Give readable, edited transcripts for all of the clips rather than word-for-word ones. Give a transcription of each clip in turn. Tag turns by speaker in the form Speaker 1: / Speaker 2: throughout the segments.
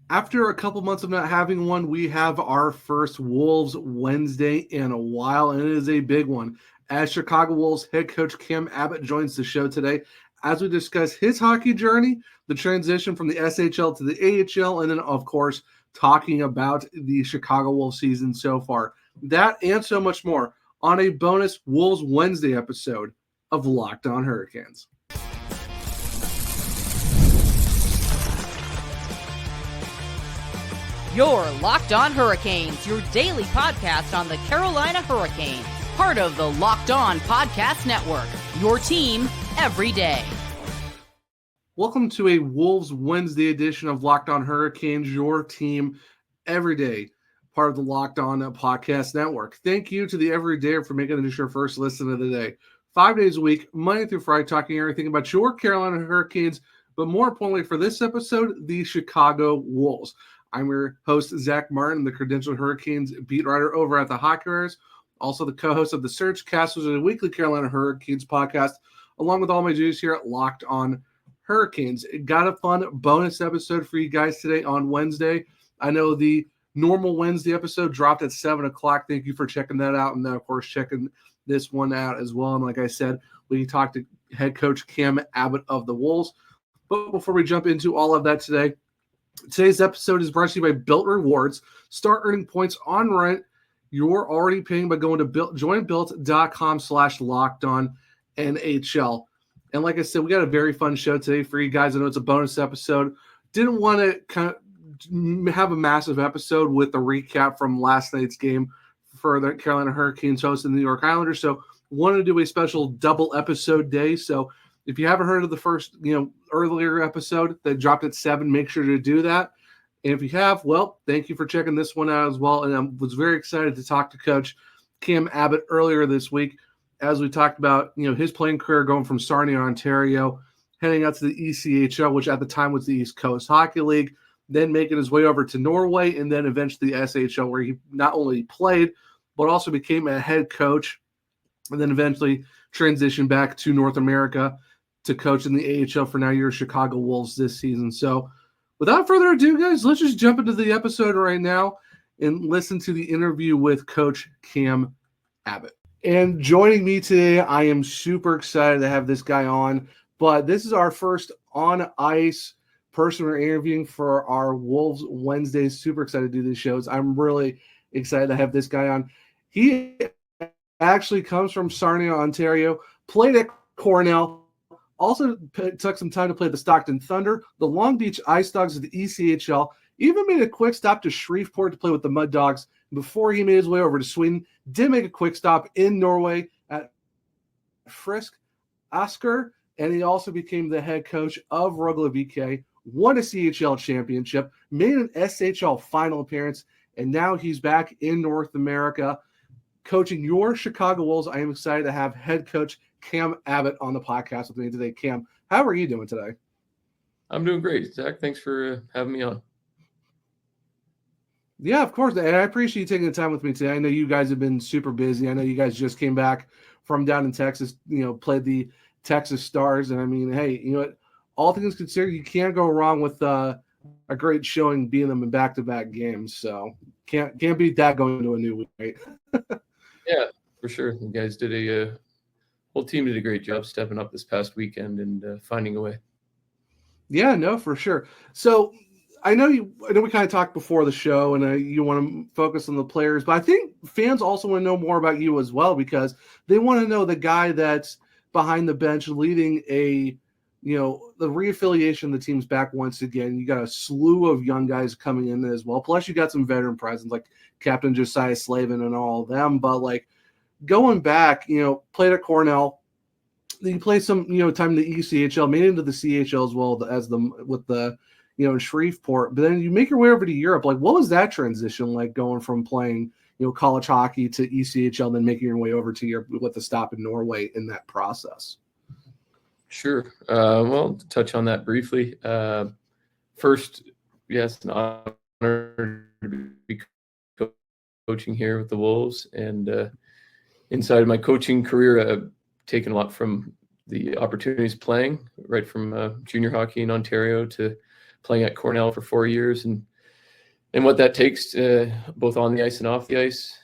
Speaker 1: After a couple months of not having one, we have our first Wolves Wednesday in a while, and it is a big one. As Chicago Wolves head coach Cam Abbott joins the show today as we discuss his hockey journey, the transition from the SHL to the AHL, and then, of course, talking about the Chicago Wolves season so far. That and so much more on a bonus Wolves Wednesday episode of Locked On Hurricanes.
Speaker 2: Your Locked On Hurricanes, your daily podcast on the Carolina Hurricanes. Part of the Locked On Podcast Network, your team every day.
Speaker 1: Welcome to a Wolves Wednesday edition of Locked On Hurricanes, your team every day. Part of the Locked On Podcast Network. Thank you to the Everydayer for making this your first listen of the day. 5 days a week, Monday through Friday, talking everything about your Carolina Hurricanes, but more importantly for this episode, the Chicago Wolves. I'm your host, Zach Martin, the Credentialed Hurricanes beat writer over at the Hockey Writers, also the co-host of the Surge Cast, which is a weekly Carolina Hurricanes podcast, along with all my duties here at Locked On Hurricanes. Got a fun bonus episode for you guys today on Wednesday. I know the normal Wednesday episode dropped at 7 o'clock. Thank you for checking that out, and then, of course, checking this one out as well. And like I said, we talked to head coach Cam Abbott of the Wolves. But before we jump into all of that today, today's episode is brought to you by Bilt Rewards. Start earning points on rent you're already paying by going to joinbuilt.com/lockedonnhl. And like I said, we got a very fun show today for you guys. I know it's a bonus episode. Didn't want to kind of have a massive episode with a recap from last night's game for the Carolina Hurricanes hosting the New York Islanders. So wanted to do a special double episode day. So if you haven't heard of the first, earlier episode that dropped at 7, make sure to do that. And if you have, well, thank you for checking this one out as well. And I was very excited to talk to Coach Cam Abbott earlier this week as we talked about, his playing career going from Sarnia, Ontario, heading out to the ECHL, which at the time was the East Coast Hockey League, then making his way over to Norway, and then eventually the SHL, where he not only played, but also became a head coach, and then eventually transitioned back to North America to coach in the AHL for now your Chicago Wolves this season. So without further ado, guys, let's just jump into the episode right now and listen to the interview with Coach Cam Abbott. And joining me today, I am super excited to have this guy on, but this is our first on-ice person we're interviewing for our Wolves Wednesdays. Super excited to do these shows. I'm really excited to have this guy on. He actually comes from Sarnia, Ontario, played at Cornell, also took some time to play the Stockton Thunder, the Long Beach Ice Dogs of the ECHL, even made a quick stop to Shreveport to play with the Mud Dogs before he made his way over to Sweden. Did make a quick stop in Norway at Frisk Asker, and he also became the head coach of Rögle VK, won a CHL championship, made an SHL final appearance, and now he's back in North America coaching your Chicago Wolves. I am excited to have head coach Cam Abbott on the podcast with me today. Cam, how are you doing today?
Speaker 3: I'm doing great, Zach. Thanks for having me on.
Speaker 1: Yeah, of course. And I appreciate you taking the time with me today. I know you guys have been super busy. I know you guys just came back from down in Texas, played the Texas Stars. And I mean, hey, what? All things considered, you can't go wrong with a great showing beating them in back-to-back games. So can't beat that going into a new week, right?
Speaker 3: Yeah, for sure. You guys whole team did a great job stepping up this past weekend and finding a way.
Speaker 1: Yeah, no, for sure. So I know we kind of talked before the show, and you want to focus on the players, but I think fans also want to know more about you as well, because they want to know the guy that's behind the bench leading the reaffiliation of the team's back once again. You got a slew of young guys coming in as well. Plus you got some veteran presence like Captain Josiah Slavin and all of them. But like going back, played at Cornell, you played some, time in the ECHL, made it into the CHL as well as in Shreveport. But then you make your way over to Europe. Like, what was that transition like going from playing, college hockey to ECHL, then making your way over to Europe with a stop in Norway in that process?
Speaker 3: Sure. Well, to touch on that briefly, first, yes, an honor to be coaching here with the Wolves. And inside of my coaching career, I've taken a lot from the opportunities playing, right from junior hockey in Ontario to playing at Cornell for 4 years. And what that takes, both on the ice and off the ice.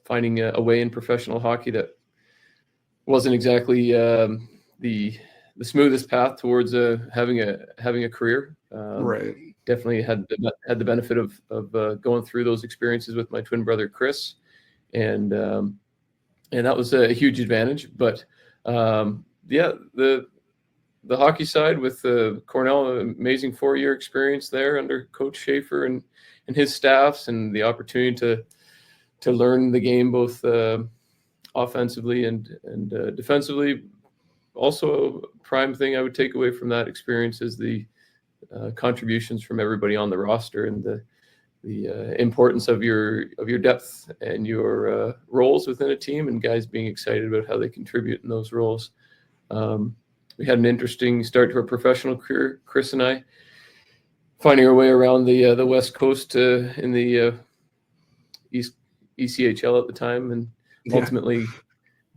Speaker 3: Finding a way in professional hockey that wasn't exactly the smoothest path towards having a career.
Speaker 1: Right.
Speaker 3: Definitely had the benefit of going through those experiences with my twin brother Chris, and that was a huge advantage. But the hockey side with Cornell, amazing 4-year experience there under Coach Schaefer and his staffs, and the opportunity to learn the game both offensively and defensively. Also, a prime thing I would take away from that experience is the contributions from everybody on the roster and the importance of your depth and your roles within a team, and guys being excited about how they contribute in those roles. We had an interesting start to our professional career, Chris and I, finding our way around the West Coast in the East ECHL at the time, and ultimately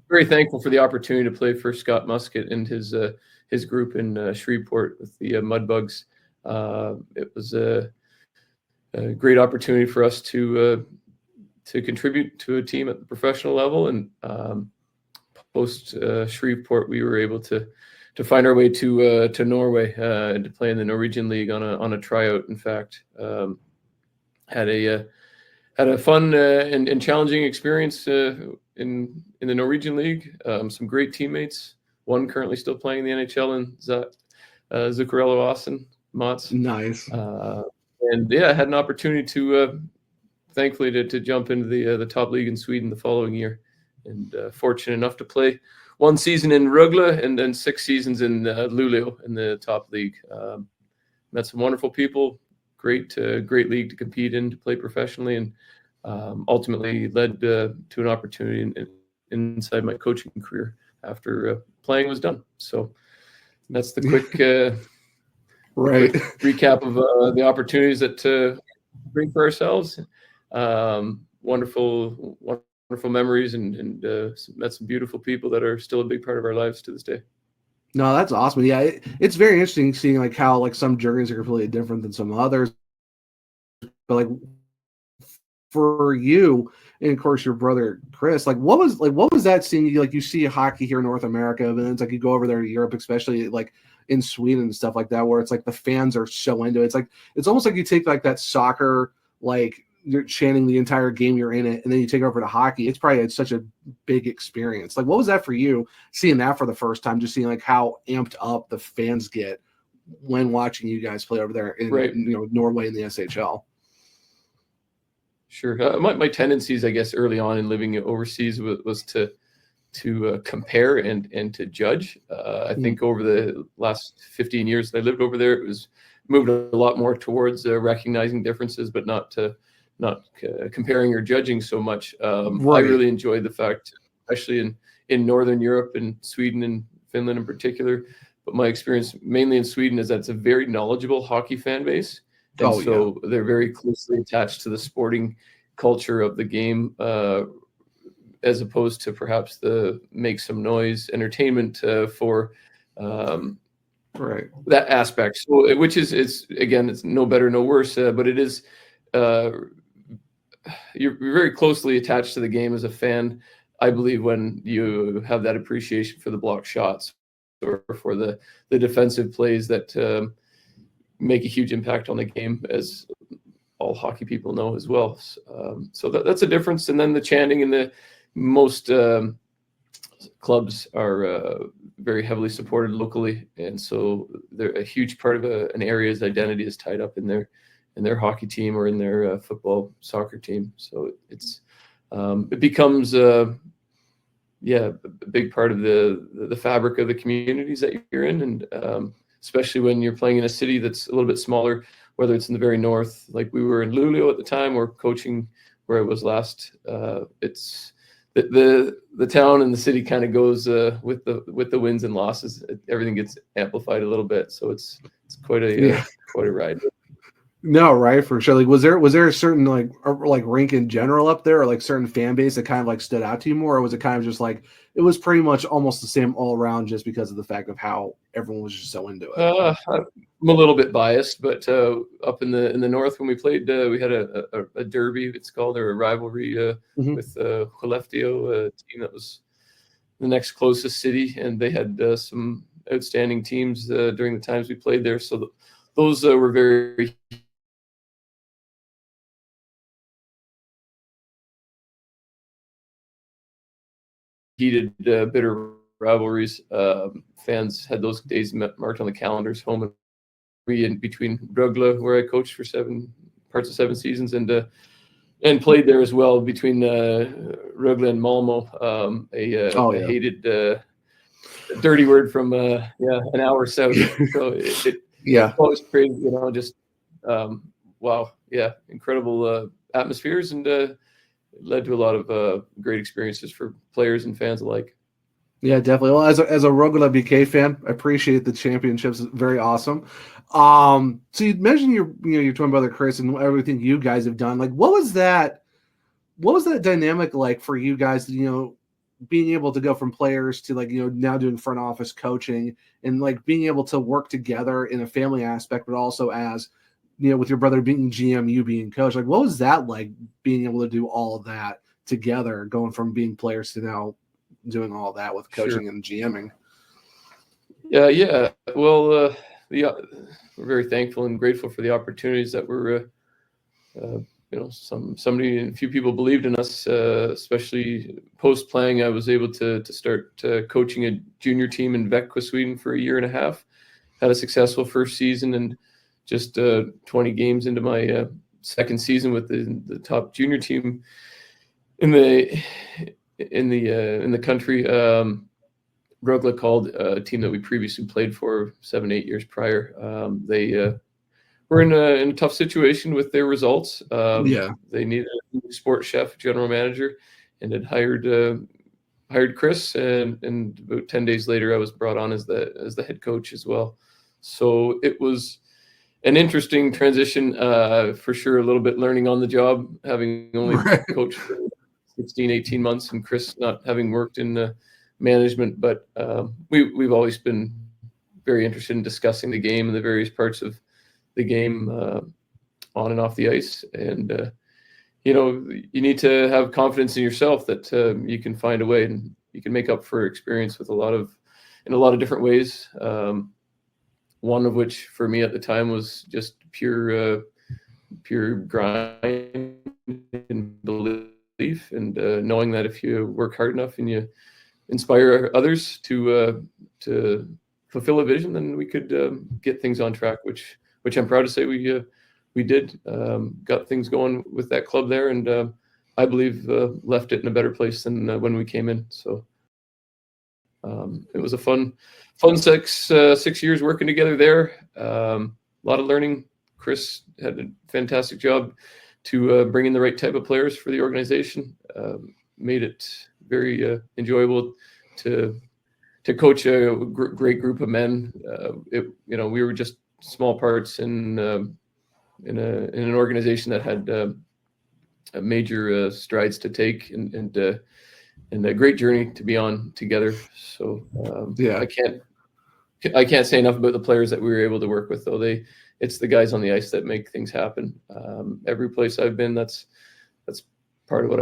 Speaker 3: very thankful for the opportunity to play for Scott Muscat and his group in Shreveport with the Mudbugs. It was a great opportunity for us to contribute to a team at the professional level, and post Shreveport, we were able to find our way to Norway and to play in the Norwegian League on a tryout. In fact, had a fun and challenging experience in the Norwegian League. Some great teammates. One currently still playing in the NHL, and Zuccarello Austin Mats.
Speaker 1: Nice.
Speaker 3: And I had an opportunity to, thankfully, to jump into the top league in Sweden the following year, and fortunate enough to play 1 season in Rögle and then 6 seasons in Luleå in the top league. Met some wonderful people. Great league to compete in, to play professionally, and ultimately led to an opportunity inside my coaching career after playing was done. So that's the quick
Speaker 1: right
Speaker 3: recap of the opportunities that bring for ourselves. Wonderful memories, and met some beautiful people that are still a big part of our lives to this day.
Speaker 1: No, that's awesome. Yeah, it's very interesting seeing like how like some journeys are completely different than some others. But like for you, and of course your brother Chris, what was that seeing? Like you see hockey here in North America, and then it's like you go over there to Europe, especially like in Sweden and stuff like that, where it's like the fans are so into it. It's almost like you take like that soccer, like you're chanting the entire game you're in it, and then you take it over to hockey. It's such a big experience. Like, what was that for you, seeing that for the first time, just seeing like how amped up the fans get when watching you guys play over there in Norway in the SHL?
Speaker 3: Sure. My tendencies, I guess, early on in living overseas was to compare and to judge. I think over the last 15 years that I lived over there, it was moved a lot more towards recognizing differences, but not comparing or judging so much.
Speaker 1: Right.
Speaker 3: I really enjoyed the fact, especially in Northern Europe and Sweden and Finland in particular, but my experience mainly in Sweden is that it's a very knowledgeable hockey fan base. And they're very closely attached to the sporting culture of the game, as opposed to perhaps the make some noise entertainment for that aspect. So, which is again, it's no better, no worse, but it is. You're very closely attached to the game as a fan, I believe, when you have that appreciation for the block shots or for the defensive plays that make a huge impact on the game, as all hockey people know as well. So that's a difference. And then the chanting in the most clubs are very heavily supported locally, and so they're a huge part of an area's identity is tied up in their hockey team or in their football, soccer team. So it becomes a big part of the fabric of the communities that you're in, and especially when you're playing in a city that's a little bit smaller, whether it's in the very north, like we were in Luleå at the time, or coaching where I was last. It's the town and the city kind of goes with the wins and losses. Everything gets amplified a little bit, so it's quite a ride.
Speaker 1: No, right, for sure. Like, was there a certain like rink in general up there, or like certain fan base that kind of like stood out to you more, or was it kind of just like it was pretty much almost the same all around, just because of the fact of how everyone was just so into it?
Speaker 3: I'm a little bit biased, but up in the north when we played, we had a derby. It's called, or a rivalry with Skellefteå, a team that was the next closest city, and they had some outstanding teams during the times we played there. So those were very heated, bitter rivalries. Fans had those days marked on the calendars, home and in between Rögle, where I coached for 7 seasons, and played there as well, between Rögle and Malmo. A hated dirty word from an hour south. So it was crazy, just wow, incredible atmospheres, and it led to a lot of great experiences for players and fans alike.
Speaker 1: Yeah, definitely. Well, as a Rögle BK fan, I appreciate the championships. Very awesome. So you mentioned your twin brother Chris and everything you guys have done. Like, what was that dynamic like for you guys? Being able to go from players to now doing front office coaching, and being able to work together in a family aspect, but also as with your brother being GM, you being coach. Like, what was that like, being able to do all of that together, going from being players to now doing all that with coaching and GMing?
Speaker 3: Yeah. Well, we're very thankful and grateful for the opportunities that were, a few people believed in us, especially post playing. I was able to start coaching a junior team in Växjö, Sweden for 1.5 years. Had a successful first season, and just 20 games into my second season with the top junior team in the country. Rögle called a team that we previously played for 7-8 years prior. They were in a tough situation with their results. They needed a sports chef, general manager, and had hired Chris. And about 10 days later, I was brought on as the head coach as well. So it was an interesting transition, for sure. A little bit learning on the job, having only coached for 16, 18 months, and Chris not having worked in management. But we've always been very interested in discussing the game and the various parts of the game on and off the ice. And, you need to have confidence in yourself that you can find a way, and you can make up for experience with in a lot of different ways. One of which for me at the time was just pure grind and belief, and knowing that if you work hard enough and you inspire others to fulfill a vision, then we could get things on track, which I'm proud to say we did. Got things going with that club there, and I believe left it in a better place than when we came in. So it was a fun 6 years working together there. A lot of learning. Chris had a fantastic job to bring in the right type of players for the organization. Made it very enjoyable to coach a great group of men. We were just small parts in an organization that had major strides to take, and a great journey to be on together. So I can't say enough about the players that we were able to work with, though. It's the guys on the ice that make things happen. Every place I've been, that's part of what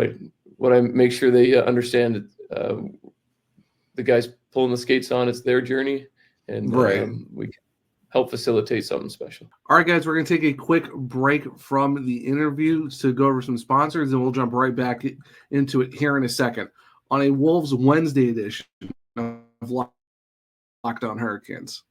Speaker 3: I make sure they understand. The guys pulling the skates on, it's their journey, and we can help facilitate something special.
Speaker 1: All right, guys, we're going to take a quick break from the interview to go over some sponsors, and we'll jump right back into it here in a second on a Wolves Wednesday edition of Locked On Hurricanes.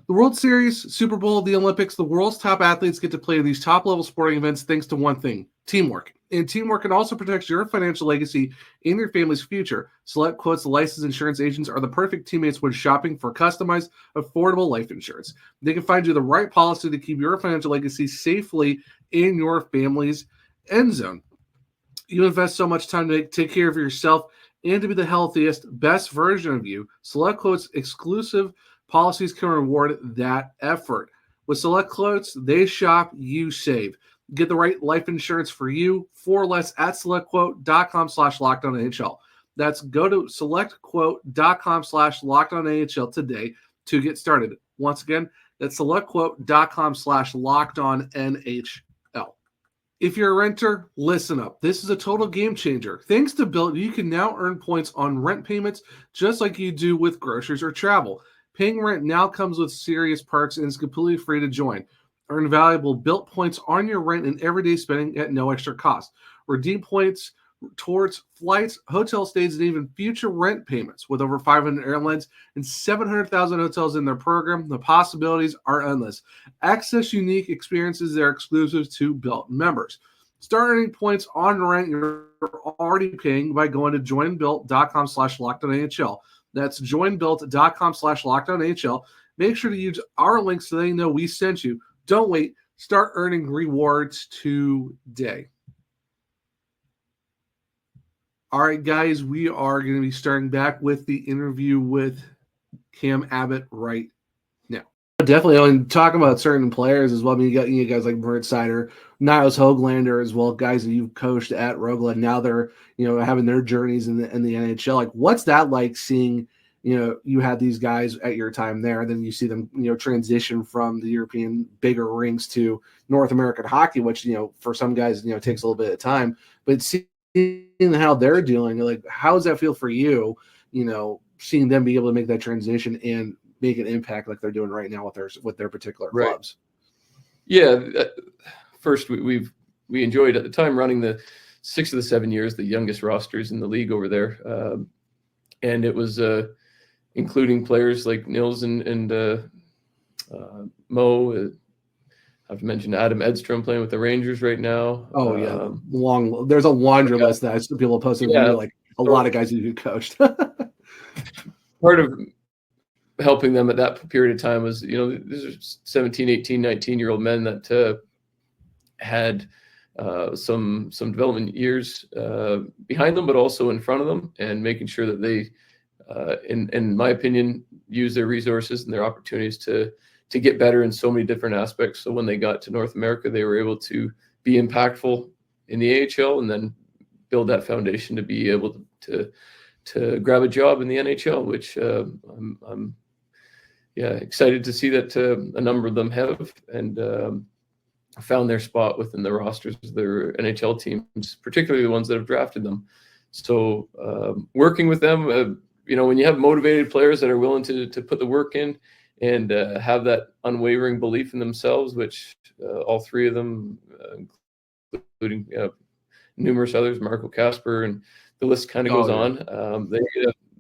Speaker 1: The World Series, Super Bowl, the Olympics, the world's top athletes get to play these top-level sporting events thanks to one thing: teamwork. And teamwork can also protect your financial legacy and your family's future. Select Quote's licensed insurance agents are the perfect teammates when shopping for customized, affordable life insurance. They can find you the right policy to keep your financial legacy safely in your family's end zone. You invest so much time to take care of yourself and to be the healthiest, best version of you. Select Quote's exclusive policies can reward that effort. With Select Quotes, they shop, you save. Get the right life insurance for you for less at selectquote.com/lockedonAHL. That's go to selectquote.com/lockedonAHL today to get started. Once again, that's selectquote.com/lockedonnhl. If you're a renter, listen up. This is a total game changer. Thanks to Bilt, you can now earn points on rent payments just like you do with groceries or travel. Paying rent now comes with serious perks and is completely free to join. Earn valuable Bilt points on your rent and everyday spending at no extra cost. Redeem points towards flights, hotel stays, and even future rent payments. With over 500 airlines and 700,000 hotels in their program, the possibilities are endless. Access unique experiences that are exclusive to Bilt members. Start earning points on rent you're already paying by going to joinbilt.com/lockedonNHL. That's joinbilt.com/lockedonNHL. Make sure to use our link so they know we sent you. Don't wait. Start earning rewards today. All right, guys, we are going to be starting back with the interview with Cam Abbott right now. Definitely, when talking about certain players as well, I mean, you guys like Bert Sider, Niles Hoaglander as well, guys that you've coached at Rogla. Now they're, having their journeys in the NHL. Like, what's that like seeing, you had these guys at your time there, and then you see them, transition from the European bigger rinks to North American hockey, which, for some guys, takes a little bit of time, but seeing how they're dealing, like, how does that feel for you, seeing them be able to make that transition and make an impact like they're doing right now with their particular clubs?
Speaker 3: Yeah. First, we enjoyed at the time running the 6 of the 7 years, the youngest rosters in the league over there. And it was including players like Nils and Mo. I have to mention Adam Edstrom playing with the Rangers right now.
Speaker 1: Oh, yeah. There's a laundry list that people posted.
Speaker 3: Yeah,
Speaker 1: like a lot of guys who coached.
Speaker 3: Part of helping them at that period of time was, these are 17, 18, 19-year-old men that had some development years behind them, but also in front of them, and making sure that they, in my opinion, use their resources and their opportunities to get better in so many different aspects. So when they got to North America, they were able to be impactful in the AHL and then build that foundation to be able to grab a job in the NHL, which I'm excited to see that a number of them have and found their spot within the rosters of their NHL teams, particularly the ones that have drafted them. So working with them, when you have motivated players that are willing to put the work in and have that unwavering belief in themselves, which all three of them, including numerous others, Marco Kasper, and the list kind of goes on.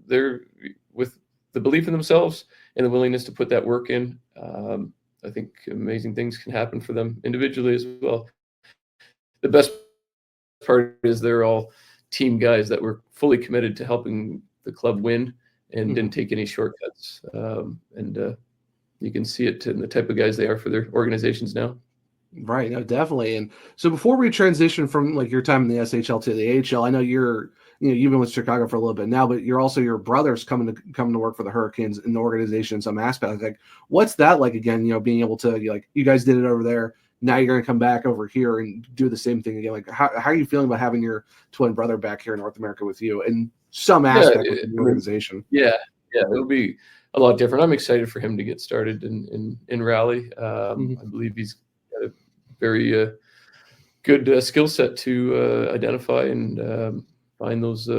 Speaker 3: They're with the belief in themselves and the willingness to put that work in. I think amazing things can happen for them individually as well. The best part is they're all team guys that were fully committed to helping the club win and didn't take any shortcuts. And you can see it in the type of guys they are for their organizations now.
Speaker 1: Right. No, definitely. And so before we transition from like your time in the SHL to the AHL, I know you've been with Chicago for a little bit now, but you're also your brother's coming to work for the Hurricanes in the organization in some aspects. Like, what's that like again? Being able to you guys did it over there. Now you're going to come back over here and do the same thing again. Like, how are you feeling about having your twin brother back here in North America with you in some aspect of the organization?
Speaker 3: Yeah, it'll be a lot different. I'm excited for him to get started in Raleigh. I believe he's got a very good skill set to identify and find those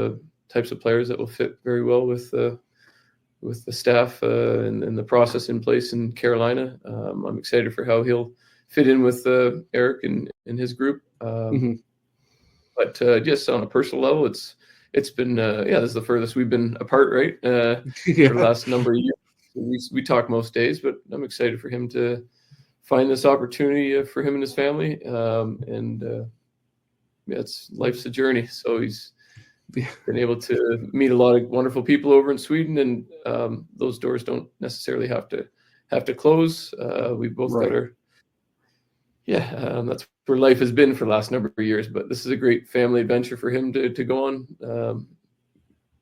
Speaker 3: types of players that will fit very well with the staff and the process in place in Carolina. I'm excited for how he'll fit in with Eric and his group. But just on a personal level, it's been this is the furthest we've been apart, right? For the last number of years. We talk most days, but I'm excited for him to find this opportunity for him and his family. Life's a journey. So he's been able to meet a lot of wonderful people over in Sweden, and those doors don't necessarily have to close. We both got our that's where life has been for the last number of years. But this is a great family adventure for him to go on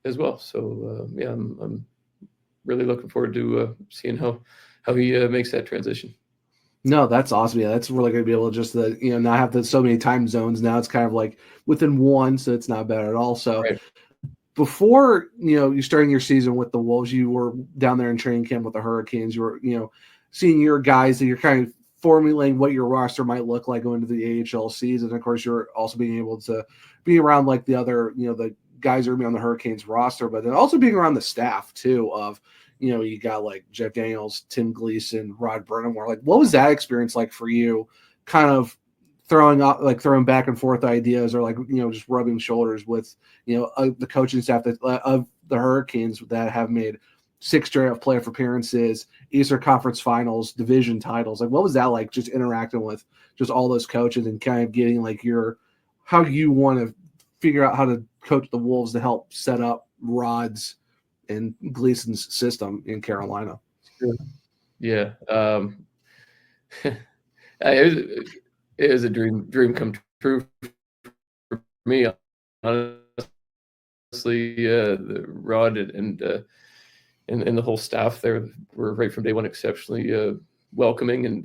Speaker 3: as well. So I'm really looking forward to seeing how he makes that transition.
Speaker 1: No, that's awesome. Yeah, that's really going to be able to just not have so many time zones. Now it's kind of like within one, so it's not bad at all. So, before, you starting your season with the Wolves, you were down there in training camp with the Hurricanes. You were, seeing your guys that you're kind of formulating what your roster might look like going into the AHL season. Of course, you're also being able to be around like the other, the guys that are going to be on the Hurricanes roster, but then also being around the staff too of, you got like Jeff Daniels, Tim Gleason, Rod Burnhamore. Like, what was that experience like for you, kind of throwing back and forth ideas, or like, just rubbing shoulders with, the coaching staff of the Hurricanes that have made 6 straight playoff appearances, Eastern Conference Finals, division titles. Like, what was that like, just interacting with just all those coaches and kind of getting like how you want to figure out how to coach the Wolves to help set up Rod's and Gleason's system in Carolina?
Speaker 3: Sure. Yeah. It was a dream come true for me. Honestly, the Rod and the whole staff there were right from day one exceptionally welcoming and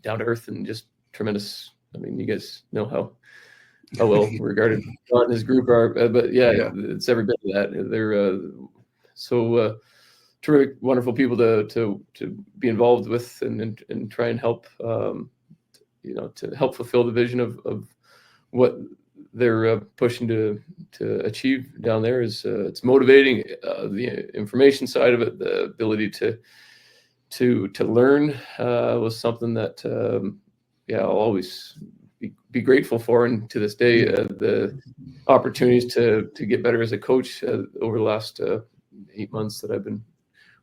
Speaker 3: down to earth and just tremendous. I mean, you guys know how well regarded Rod and his group are, but yeah, it's every bit of that. They're so terrific, wonderful people to be involved with and try and help. To help fulfill the vision of what they're pushing to achieve down there is it's motivating. The information side of it, the ability to learn was something that I'll always be grateful for, and to this day the opportunities to get better as a coach over the last 8 months that I've been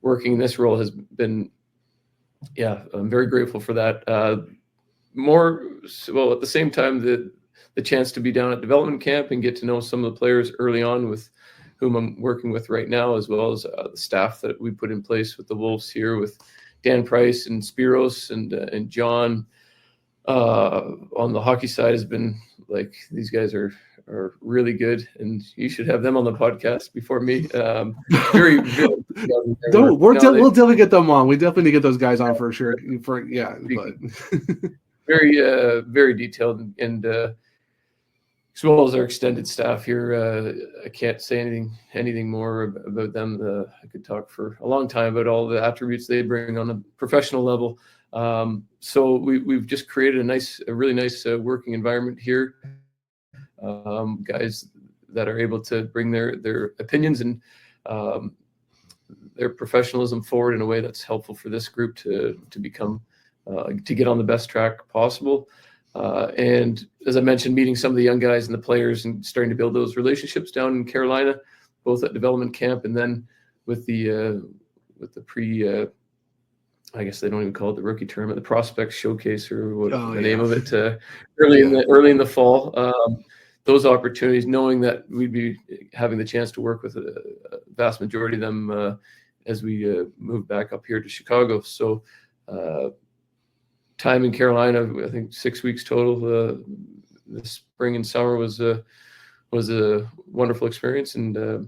Speaker 3: working in this role has been I'm very grateful for that. At the same time, the chance to be down at development camp and get to know some of the players early on with whom I'm working with right now, as well as the staff that we put in place with the Wolves here with Dan Price and Spiros and John on the hockey side has been like, these guys are really good, and you should have them on the podcast before me. Very good.
Speaker 1: We'll definitely get them on. We definitely need to get those guys on for sure.
Speaker 3: Very, very detailed, and as well as our extended staff here. I can't say anything more about them. I could talk for a long time about all the attributes they bring on a professional level. So we've just created a really nice working environment here. Guys that are able to bring their opinions and their professionalism forward in a way that's helpful for this group to become to get on the best track possible. And as I mentioned, meeting some of the young guys and the players and starting to build those relationships down in Carolina, both at development camp and then with the I guess they don't even call it the rookie tournament, the prospect showcase or what the name of it, early in the fall. Those opportunities, knowing that we'd be having the chance to work with a vast majority of them as we move back up here to Chicago. So time in Carolina, I think 6 weeks total. The spring and summer was a wonderful experience, and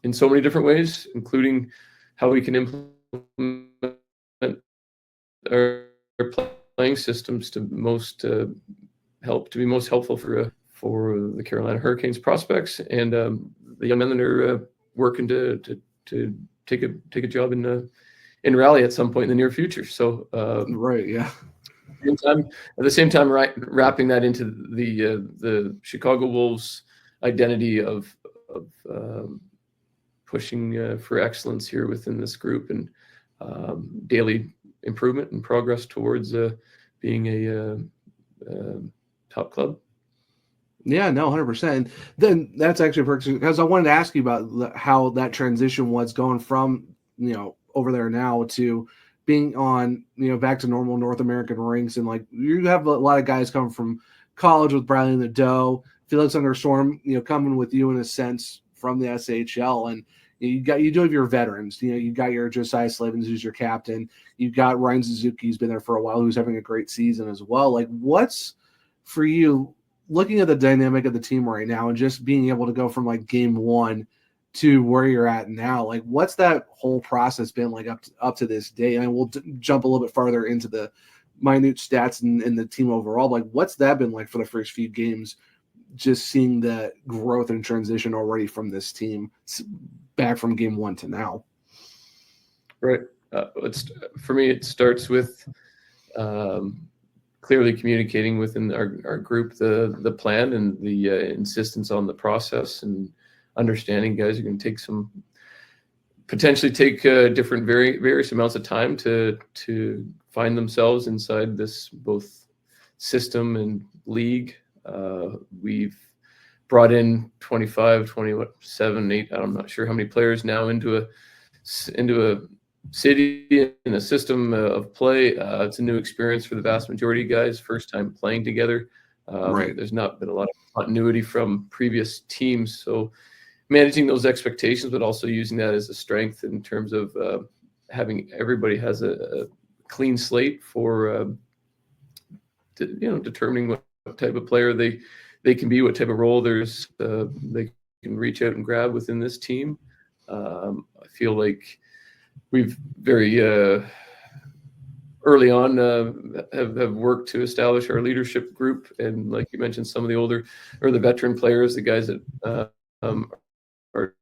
Speaker 3: in so many different ways, including how we can implement our playing systems to be most helpful for the Carolina Hurricanes prospects and the young men that are working to take a job in Raleigh at some point in the near future. So
Speaker 1: right, yeah.
Speaker 3: At the same time, wrapping that into the Chicago Wolves identity of pushing for excellence here within this group and daily improvement and progress towards being a top club.
Speaker 1: Yeah, no, 100%. Then that's actually perfect, because I wanted to ask you about how that transition was going from, over there now to being on, back to normal North American rinks. And like, you have a lot of guys coming from college with Bradley and the Doe, Felix Understorm, coming with you in a sense from the SHL. And you do have your veterans, you got your Josiah Slavins, who's your captain. You've got Ryan Suzuki, who's been there for a while, who's having a great season as well. Like, what's for you, looking at the dynamic of the team right now and just being able to go from like game one to where you're at now, like what's that whole process been like up to this day? And we'll jump a little bit farther into the minute stats and the team overall. Like, what's that been like for the first few games just seeing the growth and transition already from this team back from game one to now.
Speaker 3: Right. For me, it starts with clearly communicating within our group the plan and the insistence on the process, and understanding guys are going to potentially take different various amounts of time to find themselves inside this both system and league. We've brought in 25, 27, 8, I'm not sure how many players now into a city and a system of play. It's a new experience for the vast majority of guys, first time playing together.
Speaker 1: Right.
Speaker 3: There's not been a lot of continuity from previous teams, so managing those expectations, but also using that as a strength in terms of having everybody has a clean slate for determining what type of player they can be, what type of role they can reach out and grab within this team. I feel like we've very early on have worked to establish our leadership group, and like you mentioned, some of the older or the veteran players, the guys that are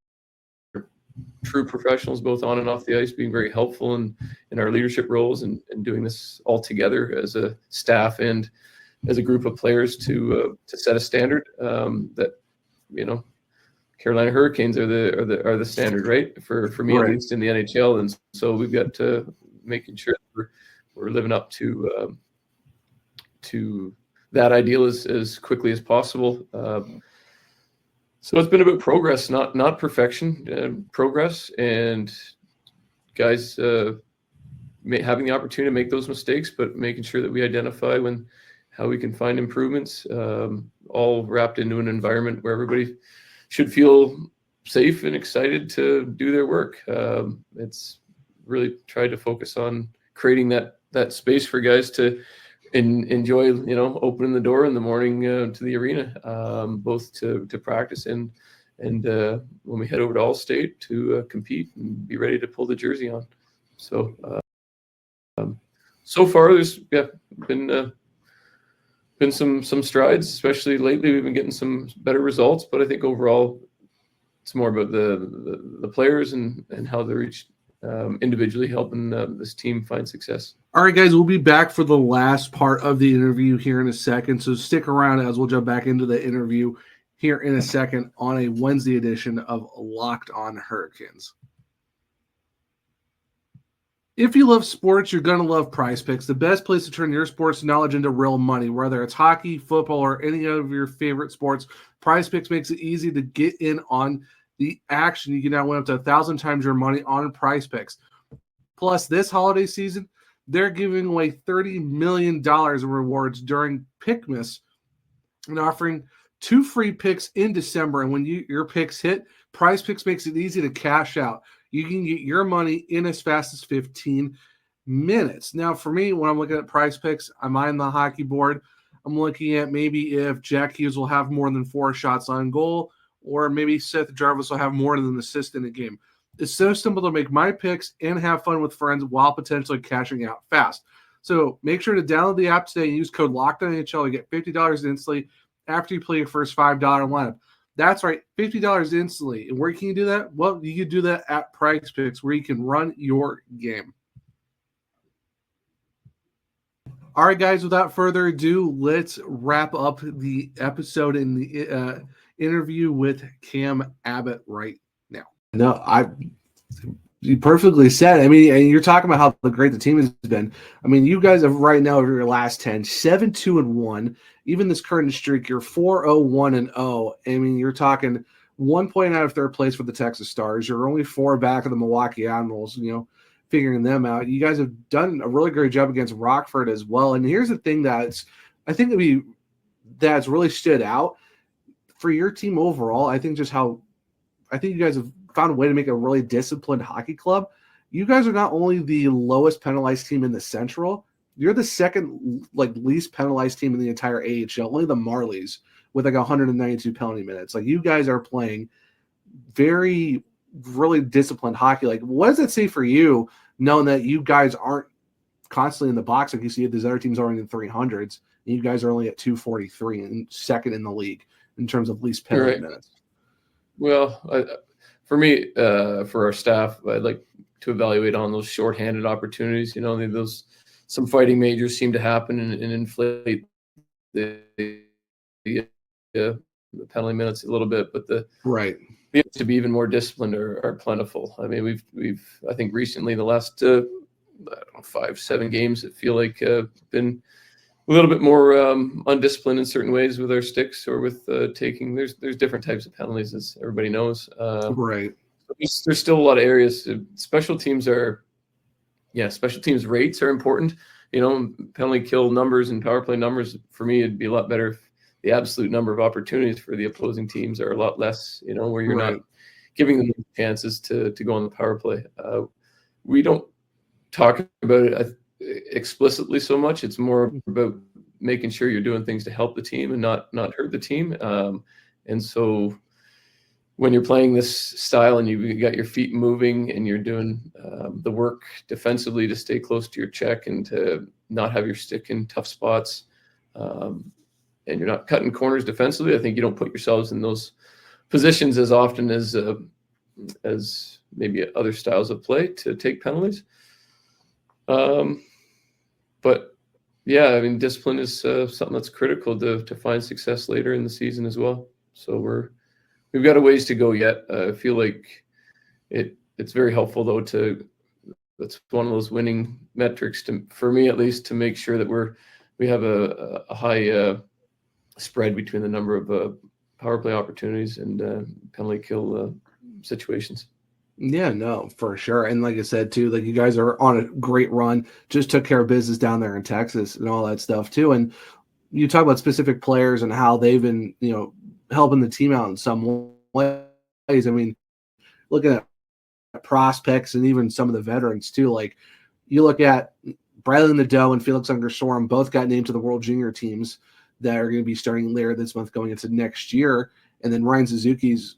Speaker 3: true professionals both on and off the ice, being very helpful in our leadership roles and doing this all together as a staff and as a group of players to set a standard that Carolina Hurricanes are the standard, right? For me,
Speaker 1: Right.
Speaker 3: at least in the NHL, and so we've got to making sure that we're living up to that ideal as quickly as possible. So it's been about progress, not perfection, progress, and guys having the opportunity to make those mistakes, but making sure that we identify how we can find improvements, all wrapped into an environment where everybody should feel safe and excited to do their work. It's really tried to focus on creating that space for guys to enjoy, opening the door in the morning to the arena, both to practice and when we head over to All-State to compete and be ready to pull the jersey on. So so far there's been some strides, especially lately. We've been getting some better results, but I think overall it's more about the players and how they're each individually helping this team find success.
Speaker 1: All right, guys, we'll be back for the last part of the interview here in a second, so stick around as we'll jump back into the interview here in a second on a Wednesday edition of Locked On Hurricanes. If you love sports, you're going to love PrizePicks, the best place to turn your sports knowledge into real money. Whether it's hockey, football, or any of your favorite sports, PrizePicks makes it easy to get in on the action. You can now win up to 1,000 times your money on PrizePicks. Plus, this holiday season, they're giving away $30 million in rewards during Pickmas and offering 2 free picks in December. And when your picks hit, PrizePicks makes it easy to cash out. You can get your money in as fast as 15 minutes. Now, for me, when I'm looking at PrizePicks, I'm on the hockey board. I'm looking at maybe if Jack Hughes will have more than 4 shots on goal, or maybe Seth Jarvis will have more than an assist in a game. It's so simple to make my picks and have fun with friends while potentially cashing out fast. So make sure to download the app today and use code LOCKEDONNHL to get $50 instantly after you play your first $5 lineup. That's right, $50 instantly. And where can you do that? Well, you can do that at PrizePicks, where you can run your game. All right, guys, without further ado, let's wrap up the episode in the interview with Cam Abbott right now. No, you perfectly said. I mean, and you're talking about how great the team has been. I mean, you guys have right now over your last 10, 7-2-1. Even this current streak, you're 4-0-1-0. I mean, you're talking 1 point out of third place for the Texas Stars. You're only 4 back of the Milwaukee Admirals, figuring them out. You guys have done a really great job against Rockford as well. And here's the thing that's really stood out for your team overall. I think you guys have found a way to make a really disciplined hockey club. You guys are not only the lowest penalized team in the Central, you're the second least penalized team in the entire AHL. Only the Marlies with 192 penalty minutes. You guys are playing very, really disciplined hockey. What does it say for you, knowing that you guys aren't constantly in the box like you see these other teams are in the 300s, and you guys are only at 243 and second in the league? in terms of least penalty minutes?
Speaker 3: Well, for me, for our staff, I'd like to evaluate on those shorthanded opportunities. Those some fighting majors seem to happen and inflate the penalty minutes a little bit, but the to be even more disciplined are plentiful. I mean, we've I think recently the last 5-7 games that feel like been a little bit more undisciplined in certain ways with our sticks or with taking. There's different types of penalties, as everybody knows. There's still a lot of areas. Special teams rates are important. Penalty kill numbers and power play numbers, for me, it'd be a lot better if the absolute number of opportunities for the opposing teams are a lot less, where you're not giving them chances to go on the power play. We don't talk about it explicitly so much. It's more about making sure you're doing things to help the team and not hurt the team. And so when you're playing this style and you got your feet moving and you're doing the work defensively to stay close to your check and to not have your stick in tough spots, and you're not cutting corners defensively, I think you don't put yourselves in those positions as often as maybe other styles of play to take penalties. But yeah, I mean, discipline is something that's critical to find success later in the season as well. So we've got a ways to go yet. I feel like it's very helpful though that's one of those winning metrics for me at least, to make sure that we have a high spread between the number of power play opportunities and penalty kill situations.
Speaker 1: Yeah, no, for sure. And like I said, too, like you guys are on a great run, just took care of business down there in Texas and all that stuff, too. And you talk about specific players and how they've been, helping the team out in some ways. I mean, looking at prospects and even some of the veterans, too. Like you look at Bradley Nadeau and Felix Ungersorum, both got named to the World Junior teams that are going to be starting later this month going into next year. And then Ryan Suzuki's,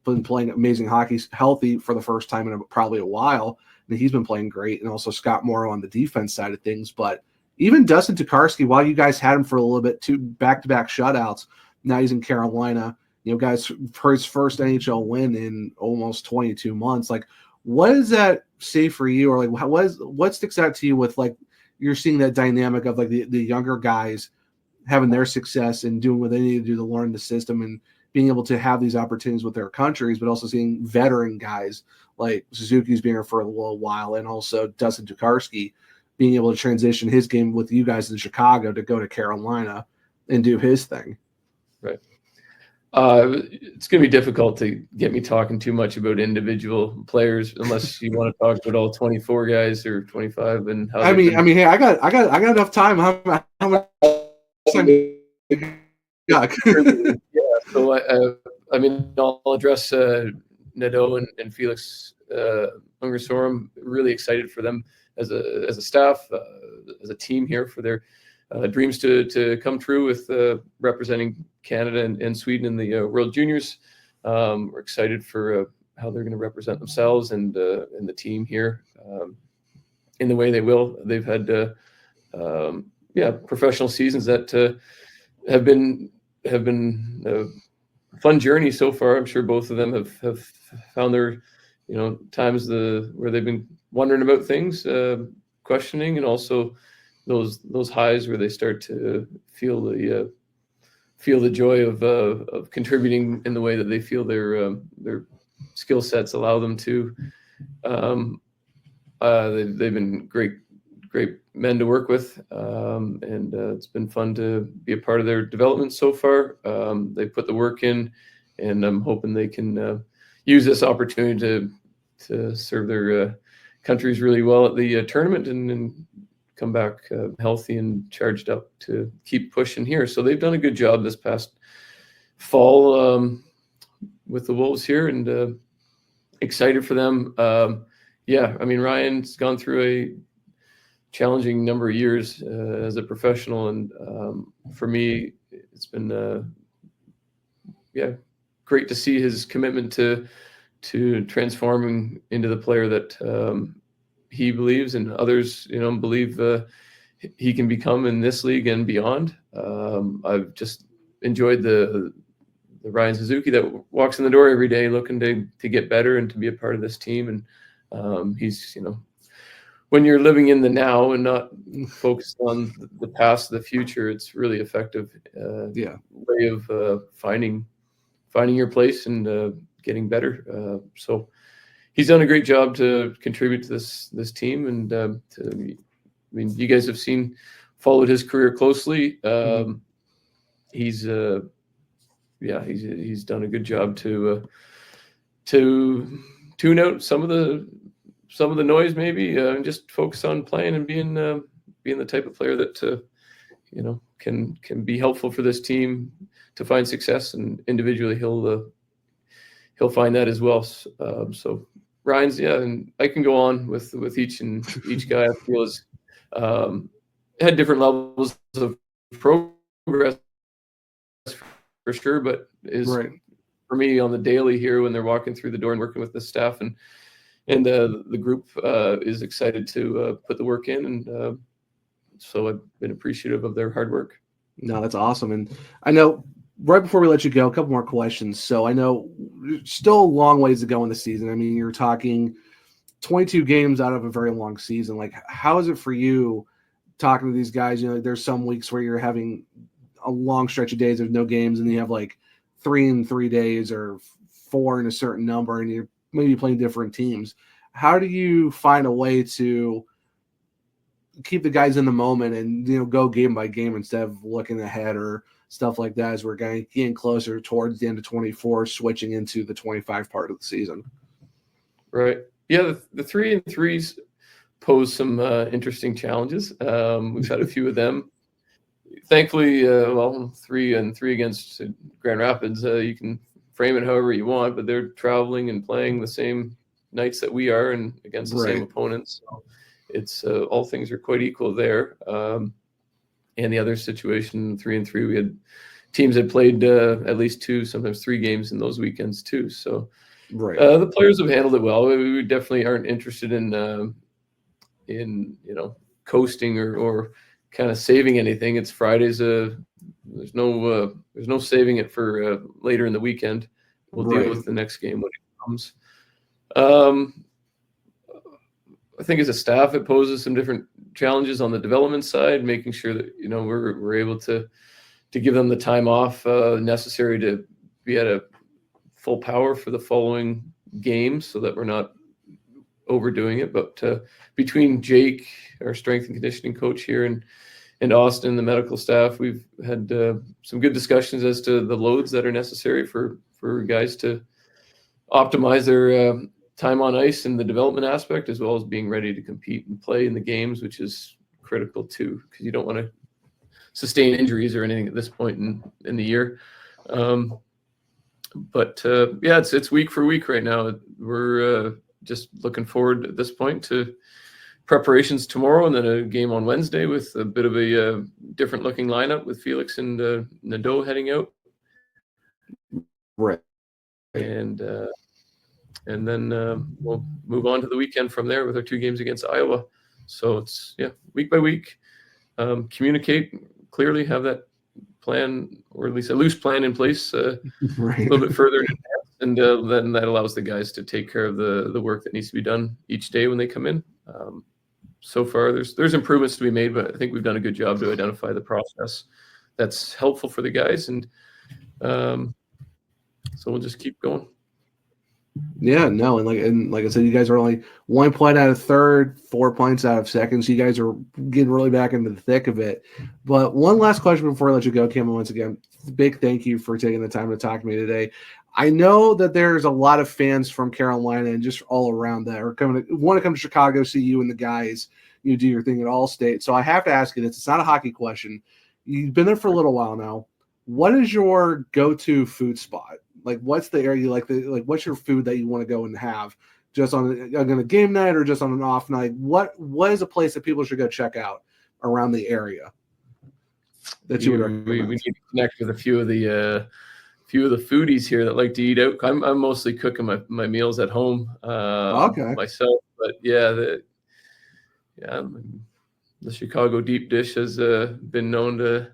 Speaker 1: been playing amazing hockey, healthy for the first time in probably a while, and he's been playing great. And also Scott Morrow on the defense side of things. But even Dustin Tokarski, while you guys had him for a little bit, 2 back-to-back shutouts, now he's in Carolina. Guys, for his first NHL win in almost 22 months. Like, what does that say for you, or like what sticks out to you with like you're seeing that dynamic of like the younger guys having their success and doing what they need to do to learn the system and being able to have these opportunities with their countries, but also seeing veteran guys like Suzuki's being here for a little while, and also Dustin Tokarski being able to transition his game with you guys in Chicago to go to Carolina and do his thing.
Speaker 3: Right. It's going to be difficult to get me talking too much about individual players unless you want to talk about all 24 guys or 25 and how.
Speaker 1: I mean, hey, I got enough time. How much time? Yeah.
Speaker 3: So I mean, I'll address Nadeau and Felix Ungersorum. Really excited for them as a staff, as a team here, for their dreams to come true with representing Canada and Sweden in the World Juniors. We're excited for how they're going to represent themselves and the team here in the way they will. They've had professional seasons that have been a fun journey so far. I'm sure both of them have found their times where they've been wondering about things, questioning, and also those highs where they start to feel the joy of contributing in the way that they feel their skill sets allow them to. They've been great men to work with, and it's been fun to be a part of their development so far. They put the work in, and I'm hoping they can use this opportunity to serve their countries really well at the tournament and come back healthy and charged up to keep pushing here. So they've done a good job this past fall with the Wolves here, and excited for them. I mean, Ryan's gone through a challenging number of years as a professional, and for me, it's been great to see his commitment to transforming into the player that he believes and others believe he can become in this league and beyond. I've just enjoyed the Ryan Suzuki that walks in the door every day looking to get better and to be a part of this team. And he's, when you're living in the now and not focused on the past, the future, it's really effective way of finding your place and getting better. So he's done a great job to contribute to this team. And you guys have followed his career closely. He's done a good job to tune out some of the noise, maybe, and just focus on playing and being the type of player that can be helpful for this team to find success. And individually, he'll find that as well. So Ryan's, and I can go on with each guy. I feel is had different levels of progress for sure, but is for me on the daily here when they're walking through the door and working with the staff and the group is excited to put the work in, and so I've been appreciative of their hard work.
Speaker 1: No, that's awesome. And I know right before we let you go, a couple more questions. So I know still a long ways to go in the season. I mean, you're talking 22 games out of a very long season. Like, how is it for you talking to these guys? There's some weeks where you're having a long stretch of days of no games, and you have like 3 in 3 days or 4 in a certain number, and you're maybe playing different teams. How do you find a way to keep the guys in the moment and go game by game instead of looking ahead or stuff like that as we're getting closer towards the end of 24, switching into the 25 part of the season?
Speaker 3: Right. Yeah, the 3 and 3s pose some interesting challenges. We've had a few of them. Thankfully, 3 and 3 against Grand Rapids, you can frame it however you want, but they're traveling and playing the same nights that we are and against the same opponents. So it's all things are quite equal there. And the other situation, 3 and 3, we had teams that played at least 2, sometimes 3 games in those weekends too. So the players have handled it well. We definitely aren't interested in coasting or kind of saving anything. It's Fridays. There's no saving it for later in the weekend. We'll deal with the next game when it comes. I think as a staff, it poses some different challenges on the development side, making sure that we're able to give them the time off necessary to be at a full power for the following games, so that we're not overdoing it. But between Jake, our strength and conditioning coach here, and Austin, the medical staff, we've had some good discussions as to the loads that are necessary for guys to optimize their time on ice and the development aspect, as well as being ready to compete and play in the games, which is critical too, because you don't want to sustain injuries or anything at this point in the year. It's week for week right now. We're just looking forward at this point to preparations tomorrow, and then a game on Wednesday with a bit of a different looking lineup with Felix and Nadeau heading out.
Speaker 1: Right.
Speaker 3: And then we'll move on to the weekend from there with our 2 games against Iowa. So it's week by week, communicate clearly, have that plan, or at least a loose plan in place a little bit further in advance, and then that allows the guys to take care of the work that needs to be done each day when they come in. So far, there's improvements to be made, but I think we've done a good job to identify the process that's helpful for the guys, and so we'll just keep going.
Speaker 1: Yeah, no, and like I said, you guys are only 1 point out of third, 4 points out of second. So you guys are getting really back into the thick of it. But one last question before I let you go, Cam. Once again, big thank you for taking the time to talk to me today. I know that there's a lot of fans from Carolina and just all around that are want to come to Chicago, see you and the guys. You do your thing at All-State. So I have to ask you this. It's not a hockey question. You've been there for a little while now. What is your go-to food spot? Like, what's the area you like? What's your food that you want to go and have, just on a game night or just on an off night? What is a place that people should go check out around the area that you would recommend?
Speaker 3: We need to connect with a few of the foodies here that like to eat out. I'm mostly cooking my meals at home myself, but the Chicago deep dish has been known to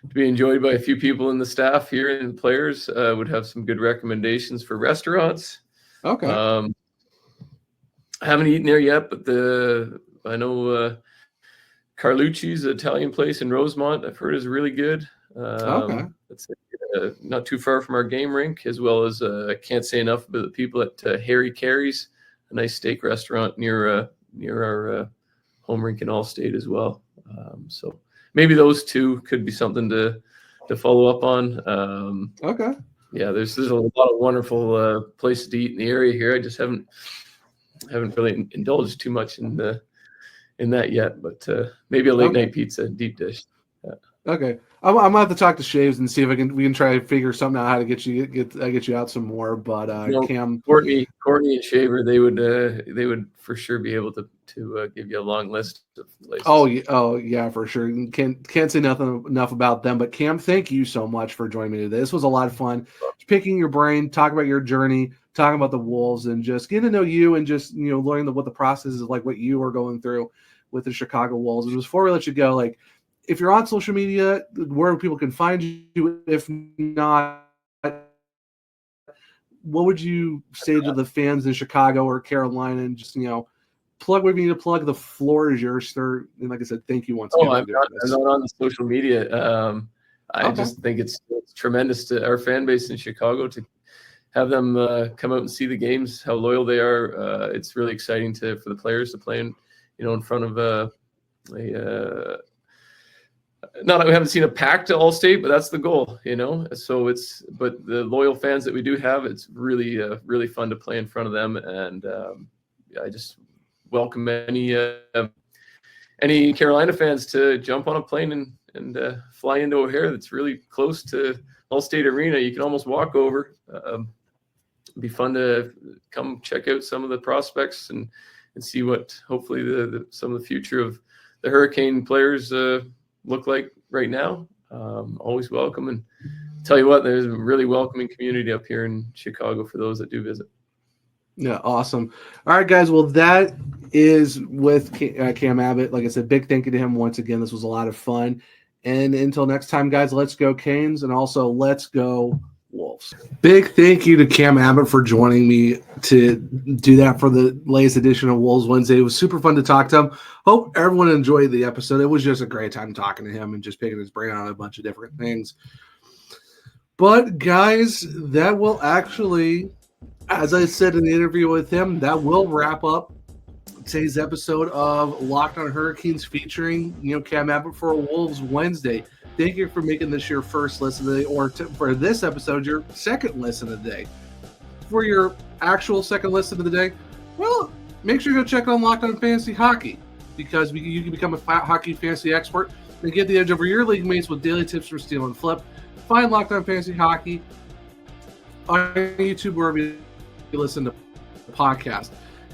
Speaker 3: be enjoyed by a few people in the staff here and the players. Would have some good recommendations for restaurants.
Speaker 1: Okay.
Speaker 3: I haven't eaten there yet, but I know Carlucci's Italian place in Rosemont, I've heard is really good.
Speaker 1: Okay.
Speaker 3: It's not too far from our game rink, as well as I can't say enough about the people at Harry Carey's, a nice steak restaurant near our home rink in Allstate as well. So maybe those two could be something to follow up on.
Speaker 1: Okay.
Speaker 3: Yeah, there's a lot of wonderful places to eat in the area here. I just haven't really indulged too much in that yet, but maybe a late night pizza, deep dish. Yeah.
Speaker 1: Okay, I'm gonna have to talk to Shaves and see if we can try to figure something out how to get you out some more. But Cam,
Speaker 3: Courtney and Shaver, they would for sure be able to give you a long list of places.
Speaker 1: Oh yeah, for sure. Can't say nothing enough about them. But Cam, thank you so much for joining me today. This was a lot of fun, picking your brain, talking about your journey, talking about the Wolves, and just getting to know you and just learning what the process is like, what you are going through with the Chicago Wolves. And before we let you go, like, if you're on social media, where people can find you, if not, what would you say to the fans in Chicago or Carolina, and just plug where you need to plug? The floor is yours, sir. And like I said, thank you once again.
Speaker 3: I'm not on the social media. I just think it's tremendous to our fan base in Chicago to have them come out and see the games, how loyal they are. It's really exciting for the players to play in front of not that we haven't seen a packed Allstate, but that's the goal, So but the loyal fans that we do have, it's really, really fun to play in front of them. And I just welcome any Carolina fans to jump on a plane and fly into O'Hare. That's really close to Allstate Arena. You can almost walk over. It'd be fun to come check out some of the prospects and see what hopefully some of the future of the Hurricane players look like right now. Always welcome, and tell you what, there's a really welcoming community up here in Chicago for those that do visit.
Speaker 1: Yeah, awesome. All right, guys. Well, that is with Cam Abbott. Like I said, big thank you to him once again. This was a lot of fun. And until next time, guys, let's go Canes, and also let's go Wolves. Big thank you to Cam Abbott for joining me to do that for the latest edition of Wolves Wednesday. It was super fun to talk to him. Hope everyone enjoyed the episode. It was just a great time talking to him and just picking his brain on a bunch of different things. But guys, that will actually, as I said in the interview with him, that will wrap up today's episode of Locked on Hurricanes featuring Cam Abbott for Wolves Wednesday. Thank you for making this your first listen of the day, or for this episode, your second listen of the day. For your actual second listen of the day, well, make sure you go check on Locked on Fantasy Hockey, because you can become a hockey fantasy expert and get the edge over your league mates with daily tips for steal and flip. Find Locked on Fantasy Hockey on YouTube, wherever you listen to the podcast.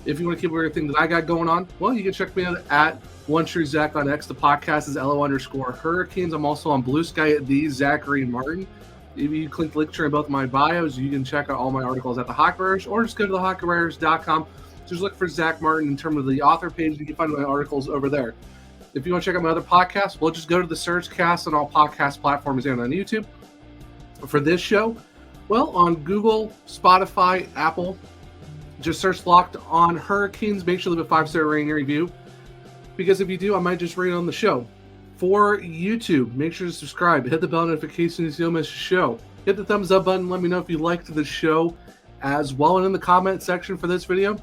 Speaker 1: If you want to keep everything that I got going on, well, you can check me out at OneTrueZach on X. The podcast is LO_Hurricanes. I'm also on Blue Sky at the Zachary Martin. If you click the link tree in both my bios, you can check out all my articles at the Hockey Writers, or just go to thehockeywriters.com. Just look for Zach Martin in terms of the author page. You can find my articles over there. If you want to check out my other podcasts, well, just go to the Search Cast on all podcast platforms and on YouTube. For this show, well, on Google, Spotify, Apple, just search Locked on Hurricanes. Make sure to leave a 5-star rating and review, because if you do, I might just read it on the show. For YouTube, make sure to subscribe. Hit the bell notifications so you don't miss the show. Hit the thumbs up button. Let me know if you liked the show as well. And in the comment section for this video,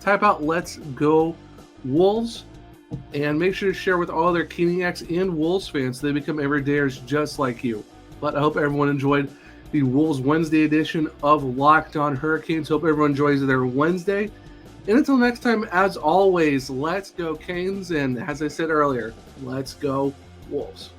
Speaker 1: type out "Let's Go Wolves," and make sure to share with all other Keening-X and Wolves fans so they become everydayers just like you. But I hope everyone enjoyed the Wolves Wednesday edition of Locked on Hurricanes. Hope everyone enjoys their Wednesday. And until next time, as always, let's go Canes. And as I said earlier, let's go Wolves.